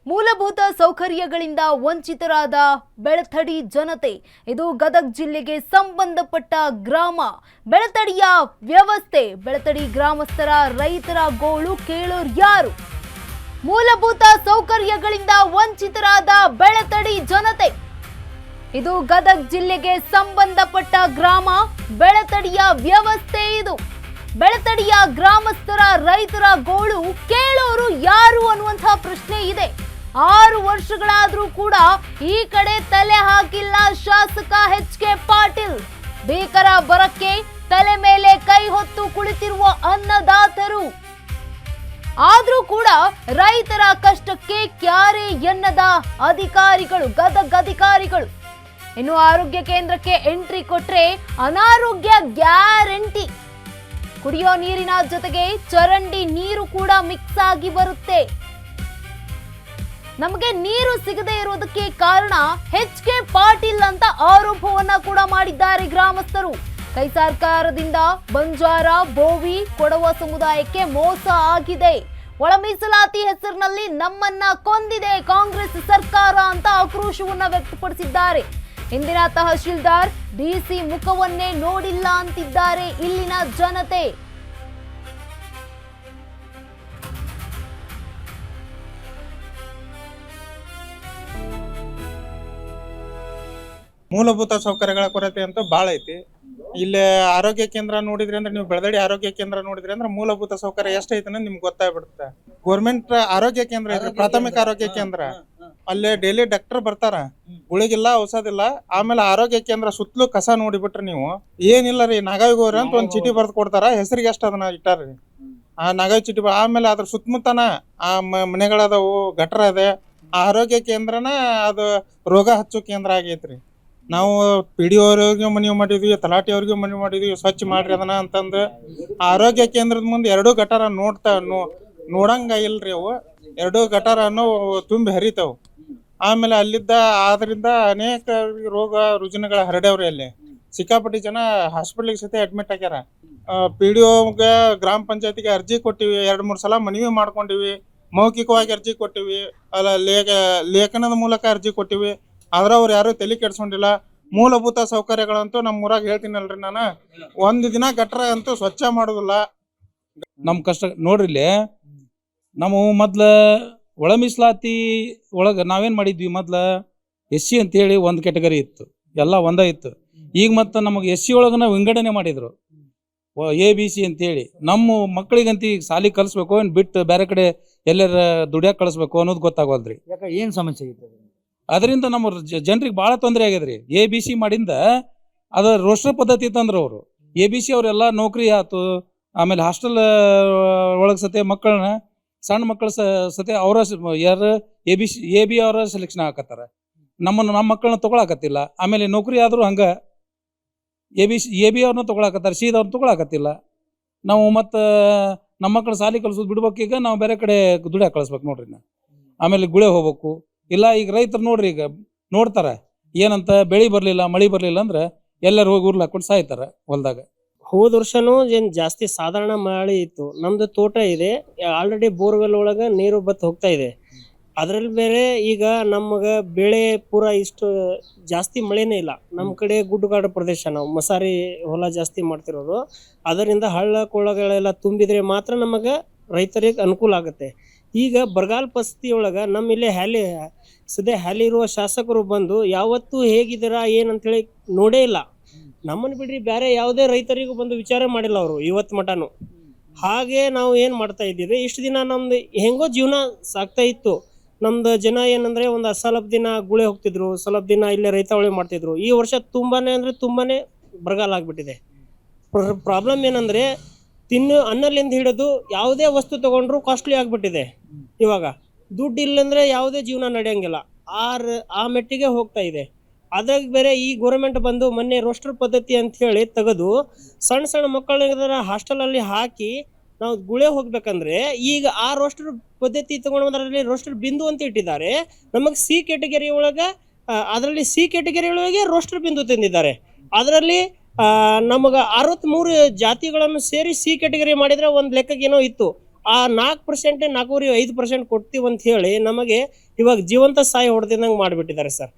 ಮೂಲಭೂತ ಸೌಕರ್ಯಗಳಿಂದ ವಂಚಿತರಾದ ಬೆಳತಡಿ ಜನತೆ. ಇದು ಗದಗ ಜಿಲ್ಲೆಗೆ ಸಂಬಂಧಪಟ್ಟ ಗ್ರಾಮ. ಬೆಳತಡಿಯ ವ್ಯವಸ್ಥೆ, ಬೆಳತಡಿ ಗ್ರಾಮಸ್ಥರ ರೈತರ ಗೋಳು ಕೇಳೋರು ಯಾರು? ಮೂಲಭೂತ ಸೌಕರ್ಯಗಳಿಂದ ವಂಚಿತರಾದ ಬೆಳತಡಿ ಜನತೆ. ಇದು ಗದಗ ಜಿಲ್ಲೆಗೆ ಸಂಬಂಧಪಟ್ಟ ಗ್ರಾಮ. ಬೆಳತಡಿಯ ವ್ಯವಸ್ಥೆ ಇದು. ಬೆಳತಡಿಯ ಗ್ರಾಮಸ್ಥರ ರೈತರ ಗೋಳು ಕೇಳೋರು ಯಾರು ಅನ್ನುವಂತಹ ಪ್ರಶ್ನೆ ಇದೆ. 6 ವರ್ಷಗಳಾದ್ರೂ ಕೂಡ ಈ ಕಡೆ ತಲೆ ಹಾಕಿಲ್ಲ ಶಾಸಕ ಎಚ್.ಕೆ. ಪಾಟೀಲ್. ಭೀಕರ ಬರಕ್ಕೆ ತಲೆ ಮೇಲೆ ಕೈ ಹೊತ್ತು ಕುಳಿತಿರುವ ಅನ್ನದಾತರು. ಆದ್ರೂ ಕೂಡ ರೈತರ ಕಷ್ಟಕ್ಕೆ ಕ್ಯಾರೆ ಎನ್ನದ ಅಧಿಕಾರಿಗಳು, ಗದಗ ಅಧಿಕಾರಿಗಳು. ಇನ್ನು ಆರೋಗ್ಯ ಕೇಂದ್ರಕ್ಕೆ ಎಂಟ್ರಿ ಕೊಟ್ರೆ ಅನಾರೋಗ್ಯ ಗ್ಯಾರಂಟಿ. ಕುಡಿಯೋ ನೀರಿನ ಜೊತೆಗೆ ಚರಂಡಿ ನೀರು ಕೂಡ ಮಿಕ್ಸ್ ಆಗಿ ಬರುತ್ತೆ. ನಮಗೆ ನೀರು ಸಿಗದೆ ಇರೋದಕ್ಕೆ ಕಾರಣ ಎಚ್.ಕೆ. ಪಾಟೀಲ್ ಅಂತ ಆರೋಪವನ್ನ ಕೂಡ ಮಾಡಿದ್ದಾರೆ ಗ್ರಾಮಸ್ಥರು. ಕೈ ಸರ್ಕಾರದಿಂದ ಬಂಜಾರ, ಬೋವಿ, ಕೊಡವ ಸಮುದಾಯಕ್ಕೆ ಮೋಸ ಆಗಿದೆ. ಒಳ ಮೀಸಲಾತಿ ಹೆಸರಿನಲ್ಲಿ ನಮ್ಮನ್ನ ಕೊಂದಿದೆ ಕಾಂಗ್ರೆಸ್ ಸರ್ಕಾರ ಅಂತ ಆಕ್ರೋಶವನ್ನ ವ್ಯಕ್ತಪಡಿಸಿದ್ದಾರೆ. ಇಂದಿನ ತಹಶೀಲ್ದಾರ್ ಡಿಸಿ ಮುಖವನ್ನೇ ನೋಡಿಲ್ಲ ಅಂತಿದ್ದಾರೆ ಇಲ್ಲಿನ ಜನತೆ. ಮೂಲಭೂತ ಸೌಕರ್ಯಗಳ ಕೊರತೆ ಅಂತೂ ಭಾಳ ಐತಿ. ಇಲ್ಲಿ ಆರೋಗ್ಯ ಕೇಂದ್ರ ನೋಡಿದ್ರಿ ಅಂದ್ರೆ, ನೀವು ಬೆಳದಡಿ ಆರೋಗ್ಯ ಕೇಂದ್ರ ನೋಡಿದ್ರಿ ಅಂದ್ರೆ ಮೂಲಭೂತ ಸೌಕರ್ಯ ಎಷ್ಟೈತೆ ಅನ್ನೋದು ನಿಮ್ಗೆ ಗೊತ್ತಾಗ್ಬಿಡುತ್ತೆ. ಗೌರ್ಮೆಂಟ್ ಆರೋಗ್ಯ ಕೇಂದ್ರ ಐತಿ, ಪ್ರಾಥಮಿಕ ಆರೋಗ್ಯ ಕೇಂದ್ರ. ಅಲ್ಲೇ ಡೈಲಿ ಡಾಕ್ಟರ್ ಬರ್ತಾರ, ಗುಳಿಗಿಲ್ಲ, ಔಷಧಿಲ್ಲ. ಆಮೇಲೆ ಆರೋಗ್ಯ ಕೇಂದ್ರ ಸುತ್ತಲೂ ಕಸ ನೋಡಿಬಿಟ್ರಿ ನೀವು, ಏನಿಲ್ಲ ರೀ, ನಾಗಾವಿಗೋರಿ ಅಂತ ಒಂದು ಚೀಟಿ ಬರ್ದು ಕೊಡ್ತಾರ, ಹೆಸರಿಗೆ ಅಷ್ಟ ಅದನ್ನ ಇಟ್ಟಾರ್ರಿ. ಆ ನಾಗಾವಿ ಚೀಟಿ ಆಮೇಲೆ ಅದ್ರ ಸುತ್ತಮುತ್ತನ ಆ ಮನೆಗಳದಾವು, ಗಟ್ರ ಇದೆ. ಆ ಆರೋಗ್ಯ ಕೇಂದ್ರನ ಅದು ರೋಗ ಹಚ್ಚೋ ಕೇಂದ್ರ ಆಗೈತ್ರಿ. ನಾವು ಪಿ.ಡಿ. ಅವ್ರಿಗೆ ಮನವಿ ಮಾಡಿದ್ವಿ, ತಲಾಟಿ ಅವ್ರಿಗೆ ಮನವಿ ಮಾಡಿದ್ವಿ, ಸ್ವಚ್ಛ ಮಾಡ್ರಿ ಅದನ್ನ ಅಂತಂದು. ಆರೋಗ್ಯ ಕೇಂದ್ರದ ಮುಂದೆ 2 ಗಟಾರ ನೋಡಂಗ ಇಲ್ರಿ. ಅವು 2 ಗಟಾರನು ತುಂಬಿ ಹರಿತಾವ್. ಆಮೇಲೆ ಅಲ್ಲಿದ್ದ ಆದ್ರಿಂದ ಅನೇಕ ರೋಗ ರುಜಿನಗಳ ಹರಡ್ಯಾವ್ರಿ. ಅಲ್ಲಿ ಸಿಕ್ಕಾಪಟ್ಟಿ ಜನ ಹಾಸ್ಪಿಟ್ಲಿಗೆ ಸಹಿತ ಅಡ್ಮಿಟ್ ಆಗ್ಯಾರ. ಪಿ.ಡಿ.ಓಗೆ, ಗ್ರಾಮ ಪಂಚಾಯತಿಗೆ ಅರ್ಜಿ ಕೊಟ್ಟಿವಿ, 2-3 ಸಲ ಮನವಿ ಮಾಡ್ಕೊಂಡಿವಿ. ಮೌಖಿಕವಾಗಿ ಅರ್ಜಿ ಕೊಟ್ಟಿವಿ, ಅಲ್ಲ ಲೇಖನದ ಮೂಲಕ ಅರ್ಜಿ ಕೊಟ್ಟಿವಿ. ಆದ್ರೆ ಅವ್ರು ಯಾರು ತಲೆ ಕೆಡ್ಸ್ಕೊಂಡಿಲ್ಲ. ಮೂಲಭೂತ ಸೌಕರ್ಯಗಳಂತೂ ನಮ್ಮ ಊರಾಗ ಹೇಳ್ತೀನಲ್ರಿ ನಾನು, 1 ದಿನ ಗಟ್ರ ಅಂತೂ ಸ್ವಚ್ಛ ಮಾಡೋದಿಲ್ಲ. ನಮ್ಮ ಕಷ್ಟ ನೋಡ್ರಿ. ಇಲ್ಲಿ ನಾವು ಮೊದ್ಲ ಒಳ ಮೀಸಲಾತಿ ಒಳಗೆ ನಾವೇನು ಮಾಡಿದ್ವಿ, ಮೊದ್ಲ SC ಅಂತೇಳಿ ಒಂದು ಕ್ಯಾಟಗರಿ ಇತ್ತು, ಎಲ್ಲ ಒಂದೇ ಇತ್ತು. ಈಗ ಮತ್ತು ನಮಗೆ SC ಒಳಗನ ವಿಂಗಡಣೆ ಮಾಡಿದ್ರು, ABC ಅಂತೇಳಿ. ನಮ್ಮ ಮಕ್ಕಳಿಗಂತ ಈಗ ಸಾಲಿ ಕಲಿಸ್ಬೇಕು, ಏನು ಬಿಟ್ಟು ಬೇರೆ ಕಡೆ ಎಲ್ಲರ ದುಡಿಯಾಕೆ ಕಳಿಸ್ಬೇಕು ಅನ್ನೋದು ಗೊತ್ತಾಗೋಲ್ರಿ. ಯಾಕೆ ಏನು ಸಮಸ್ಯೆ ಆಗಿತ್ತು? ಅದರಿಂದ ನಮ್ಮ ಜನರಿಗೆ ಭಾಳ ತೊಂದರೆ ಆಗ್ಯದ್ರಿ. ABC ಮಾಡಿಂದ ಅದು ರೋಸ್ಟರ್ ಪದ್ಧತಿ ತಂದ್ರು ಅವರು. ABC ಅವರೆಲ್ಲ ನೌಕರಿ ಆಯ್ತು, ಆಮೇಲೆ ಹಾಸ್ಟೆಲ್ ಒಳಗೆ ಸತೆ ಮಕ್ಕಳನ್ನ, ಸಣ್ಣ ಮಕ್ಕಳ ಸತೆ ಅವರ ಯಾರು AB ಅವರ ಸೆಲೆಕ್ಷನ್ ಹಾಕತ್ತಾರ. ನಮ್ಮ ಮಕ್ಕಳನ್ನ ತೊಗೊಳಕತ್ತಿಲ್ಲ. ಆಮೇಲೆ ನೌಕರಿ ಆದರೂ ಹಂಗೆ AB ಅವ್ರನ್ನ ತೊಗೊಳಕತ್ತಾರೆ, ಅವ್ರನ್ನ ತೊಗೊಳಕತ್ತಿಲ್ಲ. ನಾವು ಮತ್ತು ನಮ್ಮ ಮಕ್ಕಳು ಸಾಲಿ ಕಲಿಸೋದು ಬಿಡ್ಬೇಕು. ಈಗ ನಾವು ಬೇರೆ ಕಡೆ ದುಡಿಯಾಕೆ ಕಳಿಸ್ಬೇಕು ನೋಡ್ರಿ. ಆಮೇಲೆ ಗುಳೆ ಹೋಗ್ಬೇಕು. ಇಲ್ಲ ಈಗ ರೈತರು ನೋಡ್ರಿ, ಈಗ ನೋಡ್ತಾರೆ ಏನಂತ, ಬೆಳೆ ಬರಲಿಲ್ಲ, ಮಳೆ ಬರಲಿಲ್ಲ ಅಂದ್ರೆ ಎಲ್ಲರೂ ಹೋಗಿ ಉರ್ಲು ಹಾಕೊಂಡು ಸಾಯ್ತಾರೆ ಹೊಲ್ದಾಗ. ಹೋದ ವರ್ಷನೂ ಏನು ಜಾಸ್ತಿ ಸಾಧಾರಣ ಮಳೆ ಇತ್ತು. ನಮ್ದು ತೋಟ ಇದೆ, ಆಲ್ರೆಡಿ ಬೋರ್ವೆಲ್ ಒಳಗೆ ನೀರು ಬತ್ತು ಹೋಗ್ತಾ ಇದೆ. ಅದರಲ್ಲಿ ಬೇರೆ ಈಗ ನಮಗೆ ಬೆಳೆ ಪೂರ ಇಷ್ಟು ಜಾಸ್ತಿ ಮಳೆನೇ ಇಲ್ಲ. ನಮ್ಮ ಕಡೆ ಗುಡ್ಡಗಾಡು ಪ್ರದೇಶ, ನಾವು ಮಸಾರಿ ಹೊಲ ಜಾಸ್ತಿ ಮಾಡ್ತಿರೋದು. ಅದರಿಂದ ಹಳ್ಳ ಕೊಳ್ಳಗಳೆಲ್ಲ ತುಂಬಿದ್ರೆ ಮಾತ್ರ ನಮಗೆ ರೈತರಿಗೆ ಅನುಕೂಲ ಆಗುತ್ತೆ. ಈಗ ಬರಗಾಲ ಪರಿಸ್ಥಿತಿ ಒಳಗೆ ನಮ್ಮಿಲ್ಲೇ ಸದ್ಯ ಇರುವ ಶಾಸಕರು ಬಂದು ಯಾವತ್ತೂ ಹೇಗಿದ್ದೀರಾ ಏನಂತೇಳಿ ನೋಡೇ ಇಲ್ಲ. ನಮ್ಮನ್ನು ಬಿಡ್ರಿ, ಬೇರೆ ಯಾವುದೇ ರೈತರಿಗೂ ಬಂದು ವಿಚಾರ ಮಾಡಿಲ್ಲ ಅವರು ಇವತ್ತು ಮಟನು. ಹಾಗೆ ನಾವು ಏನು ಮಾಡ್ತಾ ಇದ್ದೀವಿ, ಇಷ್ಟು ದಿನ ನಮ್ದು ಹೆಂಗೋ ಜೀವನ ಸಾಗ್ತಾ ಇತ್ತು. ನಮ್ದು ಜನ ಏನಂದರೆ ಒಂದು ಸ್ವಲ್ಪ ದಿನ ಗುಳೆ ಹೋಗ್ತಿದ್ರು, ಸ್ವಲ್ಪ ದಿನ ಇಲ್ಲೇ ರೈತಾವಳಿ ಮಾಡ್ತಿದ್ರು. ಈ ವರ್ಷ ತುಂಬಾ ಬರಗಾಲ ಆಗಿಬಿಟ್ಟಿದೆ. ಪ್ರಾಬ್ಲಮ್ ಏನಂದರೆ, ಅನ್ನಲಿಂದ ಹಿಡಿದು ಯಾವುದೇ ವಸ್ತು ತೊಗೊಂಡ್ರು ಕಾಸ್ಟ್ಲಿ ಆಗಿಬಿಟ್ಟಿದೆ. ಇವಾಗ ದುಡ್ಡು ಇಲ್ಲಂದರೆ ಯಾವುದೇ ಜೀವನ ನಡೆಯೋಂಗಿಲ್ಲ. ಆ ಮೆಟ್ಟಿಗೆ ಹೋಗ್ತಾ ಇದೆ. ಅದ್ರಾಗ ಬೇರೆ ಈ ಗೌರ್ಮೆಂಟ್ ಬಂದು ಮೊನ್ನೆ ರೋಸ್ಟರ್ ಪದ್ಧತಿ ಅಂತ ಹೇಳಿ ತೆಗೆದು ಸಣ್ಣ ಮಕ್ಕಳ ಹಾಸ್ಟೆಲಲ್ಲಿ ಹಾಕಿ ನಾವು ಗುಳೆ ಹೋಗ್ಬೇಕಂದ್ರೆ, ಈಗ ಆ ರೋಸ್ಟರ್ ಪದ್ಧತಿ ತಗೊಂಡ್ರಲ್ಲಿ ರೋಸ್ಟರ್ ಬಿಂದು ಅಂತ ಇಟ್ಟಿದ್ದಾರೆ. ನಮಗೆ C ಕ್ಯಾಟಗರಿ ಒಳಗೆ, ಅದರಲ್ಲಿ C ಕ್ಯಾಟಗರಿ ಒಳಗೆ ರೋಸ್ಟರ್ ಬಿಂದು ತಂದಿದ್ದಾರೆ. ಅದರಲ್ಲಿ ನಮಗೆ 63 ಜಾತಿಗಳನ್ನು ಸೇರಿ C ಕ್ಯಾಟಗರಿ ಮಾಡಿದರೆ ಒಂದು ಲೆಕ್ಕಕ್ಕೆ ಏನೋ ಇತ್ತು. ಆ 4% 4.5% ಕೊಡ್ತೀವಿ ಅಂತ ಹೇಳಿ ನಮಗೆ ಇವಾಗ ಜೀವಂತ ಸಾಯಿ ಹೊಡೆದಿದಂಗೆ ಮಾಡಿಬಿಟ್ಟಿದ್ದಾರೆ ಸರ್.